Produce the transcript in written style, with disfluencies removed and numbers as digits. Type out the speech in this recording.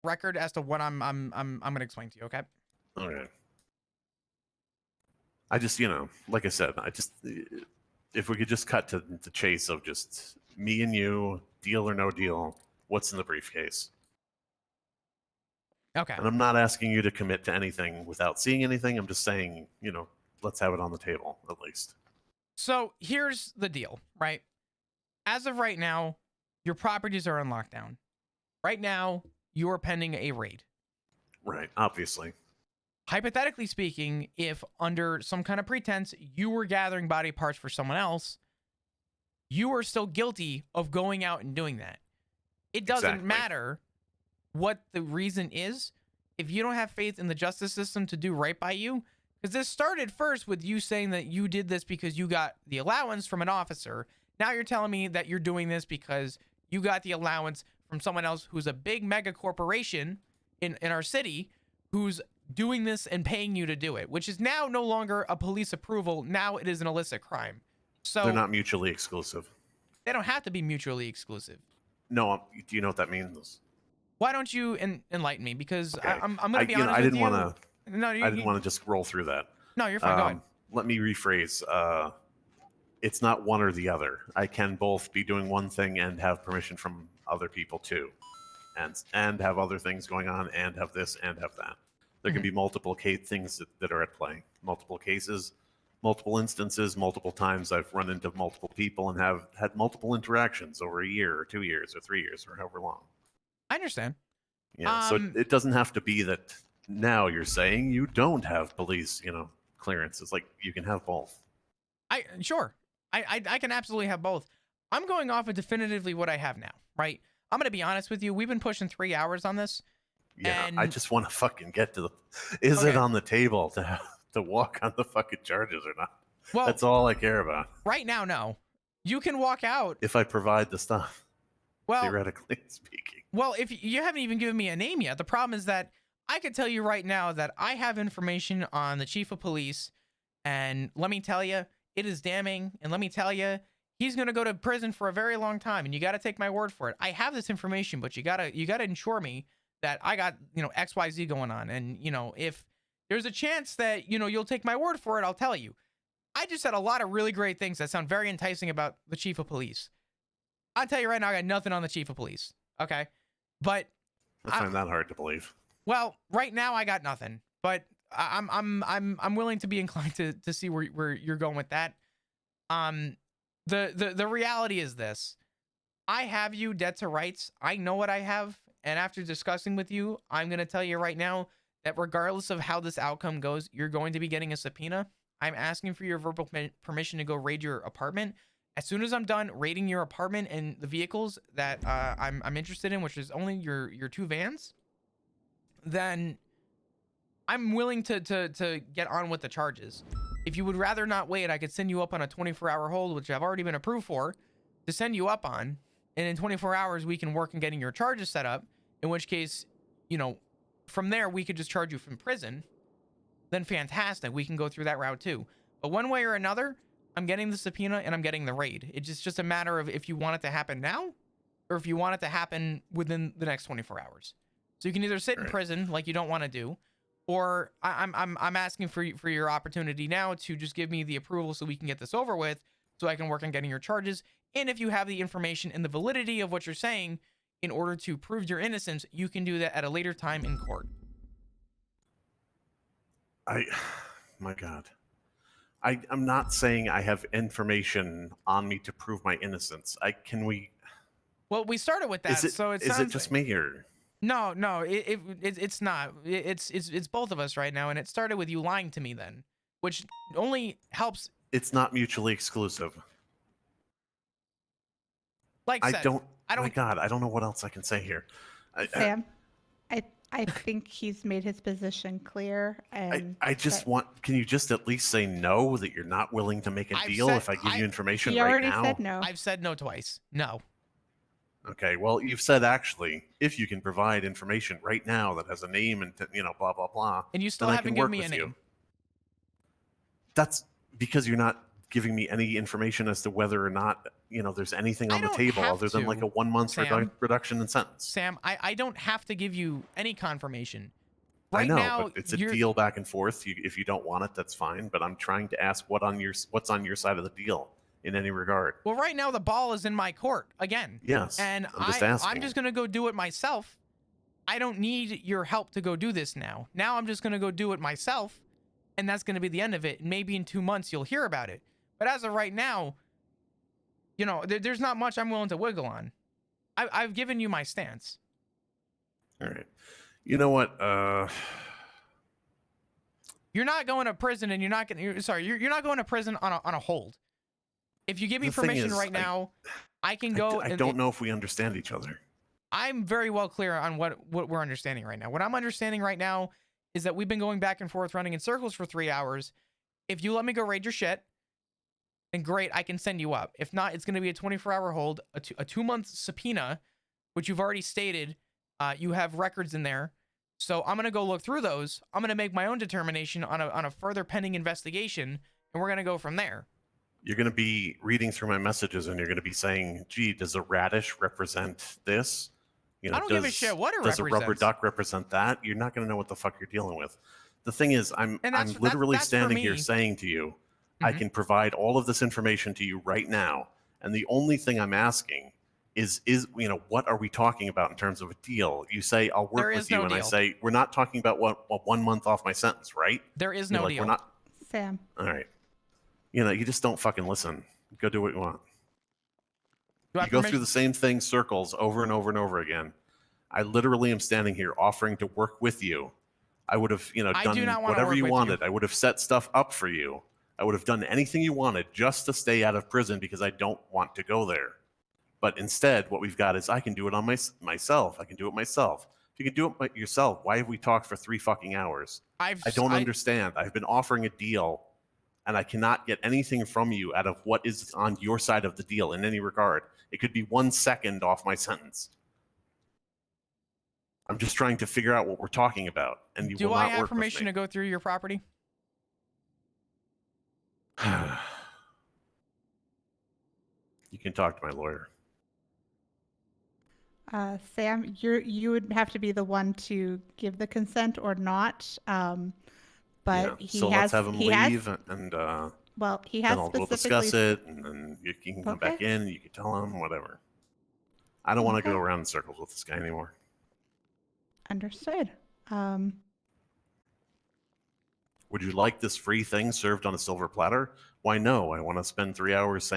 record as to what I'm going to explain to you. Okay. Okay. I just, like I said, if we could just cut to the chase of just me and you, deal or no deal, what's in the briefcase? Okay. And I'm not asking you to commit to anything without seeing anything. I'm just saying, let's have it on the table at least. So here's the deal, right? As of right now, your properties are on lockdown. Right now, you are pending a raid. Right, obviously. Hypothetically speaking, if under some kind of pretense you were gathering body parts for someone else, you are still guilty of going out and doing that. It doesn't matter what the reason is. If you don't have faith in the justice system to do right by you, because this started first with you saying that you did this because you got the allowance from an officer. Now you're telling me that you're doing this because you got the allowance from someone else who's a big mega corporation in our city who's doing this and paying you to do it, which is now no longer a police approval. Now it is an illicit crime. So they're not mutually exclusive. They don't have to be mutually exclusive. No, do you know what that means? Why don't you enlighten me? Because okay. I'm going to be honest I with didn't you. Want to. No, I didn't want to just roll through that. No, you're fine. Go ahead. Let me rephrase. It's not one or the other. I can both be doing one thing and have permission from other people too, and have other things going on, and have this and have that. There can be multiple things that are at play, multiple cases, multiple instances, multiple times I've run into multiple people and have had multiple interactions over a year or 2 years or 3 years or however long. I understand. Yeah, so it doesn't have to be that now you're saying you don't have police, clearance. It's like you can have both. Sure. I can absolutely have both. I'm going off of definitively what I have now, right? I'm going to be honest with you. We've been pushing 3 hours on this. Yeah, and I just want to fucking get to the... Is it on the table to walk on the fucking charges or not? Well, that's all I care about. Right now, no. You can walk out. If I provide the stuff. Well, theoretically speaking. Well, if you haven't even given me a name yet, the problem is that I could tell you right now that I have information on the chief of police, and let me tell you, it is damning, and let me tell you, he's going to go to prison for a very long time, and you got to take my word for it. I have this information, but you got to ensure me that I got, XYZ going on, and, if there's a chance that, you'll take my word for it, I'll tell you. I just said a lot of really great things that sound very enticing about the chief of police. I'll tell you right now, I got nothing on the chief of police. Okay. But I find that hard to believe. Well, right now I got nothing, but I'm willing to be inclined to see where you're going with that. The reality is this. I have you dead to rights. I know what I have. And after discussing with you, I'm going to tell you right now that regardless of how this outcome goes, you're going to be getting a subpoena. I'm asking for your verbal permission to go raid your apartment. As soon as I'm done raiding your apartment and the vehicles that I'm interested in, which is only your 2 vans, then I'm willing to get on with the charges. If you would rather not wait, I could send you up on a 24-hour hold, which I've already been approved for, to send you up on. And in 24 hours, we can work on getting your charges set up, in which case, from there, we could just charge you from prison. Then fantastic. We can go through that route too. But one way or another, I'm getting the subpoena and I'm getting the raid. It's just a matter of if you want it to happen now or if you want it to happen within the next 24 hours. So you can either sit in prison like you don't want to do, or I'm asking for your opportunity now to just give me the approval so we can get this over with so I can work on getting your charges. And if you have the information and the validity of what you're saying in order to prove your innocence, you can do that at a later time in court. My God. I'm not saying I have information on me to prove my innocence. Well, we started with that, so is it just me or? No, it's not. It's both of us right now, and it started with you lying to me then, which only helps. It's not mutually exclusive. Like I don't. My God, I don't know what else I can say here. Sam, I think he's made his position clear, and I just want. Can you just at least say no, that you're not willing to make a deal if I give you information right now? He already said no. I've said no twice. No. Okay, well, you've said actually, if you can provide information right now that has a name and blah blah blah, and you still haven't given me a name. That's because you're not giving me any information as to whether or not there's anything I on the don't table have other than like to, a 1 month Sam. reduction in sentence. Sam, I don't have to give you any confirmation. I Right know, now, but it's a deal back and forth. If you don't want it, that's fine. But I'm trying to ask what's on your side of the deal in any regard. Well, right now the ball is in my court again. Yes, And I'm just asking. I'm just gonna go do it myself. I don't need your help to go do this now. Now I'm just gonna go do it myself, and that's gonna be the end of it. And maybe in 2 months you'll hear about it. But as of right now, there's not much I'm willing to wiggle on. I've given you my stance. All right. You know what? You're not going to prison, and you're not going to prison on a hold. If you give me The thing permission is, right now, I can go. I don't know if we understand each other. I'm very well clear on what we're understanding right now. What I'm understanding right now is that we've been going back and forth running in circles for 3 hours. If you let me go raid your shit, then great, I can send you up. If not, it's going to be a 24-hour hold, a 2-month subpoena, which you've already stated. You have records in there. So I'm going to go look through those. I'm going to make my own determination on a further pending investigation, and we're going to go from there. You're going to be reading through my messages, and you're going to be saying, gee, does a radish represent this? I don't give a shit what it represents. Does a rubber represents. duck represent that? You're not going to know what the fuck you're dealing with. The thing is, I'm literally that's for standing here me. saying to you, I can provide all of this information to you right now, and the only thing I'm asking is what are we talking about in terms of a deal? You say I'll work There with is you, no and I deal. say we're not talking about what 1 month off my sentence, right? There is You're no like, deal. we're not. Sam. All right. You just don't fucking listen. Go do what you want. Do I You go through permission- the same thing circles over and over and over again. I literally am standing here offering to work with you. I would have, I do done not wanna whatever work you with wanted. you. I would have set stuff up for you. I would have done anything you wanted just to stay out of prison because I don't want to go there. But instead, what we've got is I can do it on myself. I can do it myself. If you can do it yourself, why have we talked for 3 fucking hours? I don't understand. I've been offering a deal, and I cannot get anything from you out of what is on your side of the deal in any regard. It could be 1 second off my sentence. I'm just trying to figure out what we're talking about, and you will Do I not have work permission to with go through your property? me. You can talk to my lawyer. Sam, you would have to be the one to give the consent or not. But Yeah. So let's have him leave, and well, he then has we'll specifically. discuss it, and then you can come back in, and you can tell him whatever. I don't want to go Okay. around in circles with this guy anymore. Understood. Would you like this free thing served on a silver platter? Why no? I want to spend 3 hours saying